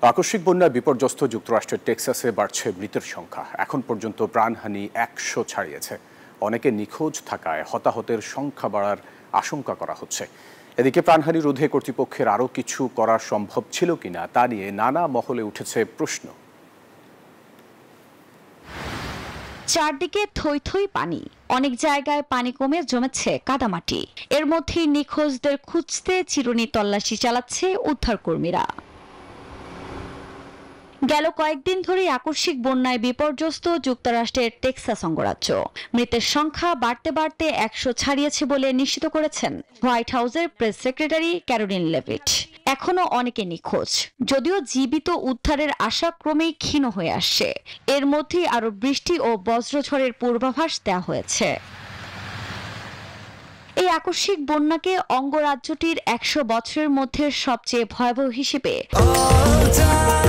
আকস্মিক বন্যায় বিপর্যস্ত যুক্তরাষ্ট্রের টেক্সাসে বাড়ছে মৃতের সংখ্যা। এখন পর্যন্ত প্রাণহানি 100 ছাড়িয়েছে। অনেকে নিখোঁজ থাকায় হতাহতের সংখ্যা বাড়ার আশঙ্কা করা হচ্ছে। এদিকে প্রাণহানি রোধে কর্তৃপক্ষের আরও কিছু করা সম্ভব ছিল কিনা তা নিয়ে নানা মহলে উঠেছে প্রশ্ন। চারদিকে থই থই পানি, অনেক জায়গায় পানি কমে জমেছে কাদামাটি। এর মধ্যে নিখোঁজদের খুঁজতে চিরুনি তল্লাশি চালাচ্ছে উদ্ধারকর্মীরা। গেল কয়েকদিন ধরে আকস্মিক বন্যায় বিপর্যস্ত যুক্তরাষ্ট্রের টেক্সাস অঙ্গরাজ্য। মৃতের সংখ্যা বাড়তে বাড়তে 100 ছাড়িয়েছে বলে নিশ্চিত করেছেন হোয়াইট হাউসের প্রেস সেক্রেটারি ক্যারোলিন লেভিট। এখনো অনেকে নিখোঁজ, যদিও জীবিত উদ্ধারের আশা ক্রমেই ক্ষীণ হয়ে আসছে। এর মধ্যেই আরো বৃষ্টি ও বজ্রঝড়ের পূর্বাভাস দেওয়া হয়েছে। এই আকস্মিক বন্যাকে অঙ্গরাজ্যটির 100 বছরের মধ্যে সবচেয়ে ভয়াবহ হিসেবে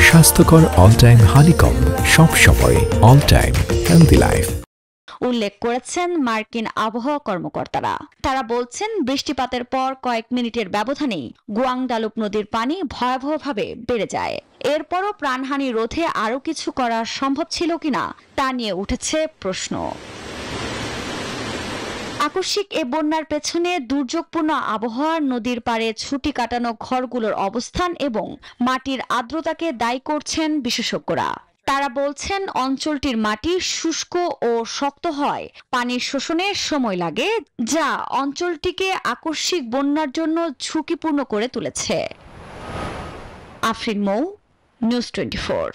স্বাস্থ্যকর অল টাইম হানিকম্ব, সব সময় অল টাইম হেলদি লাইফ উল্লেখ করেছেন মার্কিন আবহাওয়া কর্মকর্তারা। তারা বলছেন, বৃষ্টিপাতের পর কয়েক মিনিটের ব্যবধানেই গুয়াংডালুপ নদীর পানি ভয়াবহভাবে বেড়ে যায়। এরপরও প্রাণহানি রোধে আরও কিছু করা সম্ভব ছিল কিনা তা নিয়ে উঠেছে প্রশ্ন। আকস্মিক এ বন্যার পেছনে দুর্যোগপূর্ণ আবহাওয়া, নদীর পাড়ে ছুটি কাটানো ঘরগুলোর অবস্থান এবং মাটির আর্দ্রতাকে দায়ী করছেন বিশেষজ্ঞরা। তারা বলছেন, অঞ্চলটির মাটি শুষ্ক ও শক্ত হয় পানির শোষণে সময় লাগে, যা অঞ্চলটিকে আকস্মিক বন্যার জন্য ঝুঁকিপূর্ণ করে তুলেছে। আফরিন মৌ, নিউজ 24।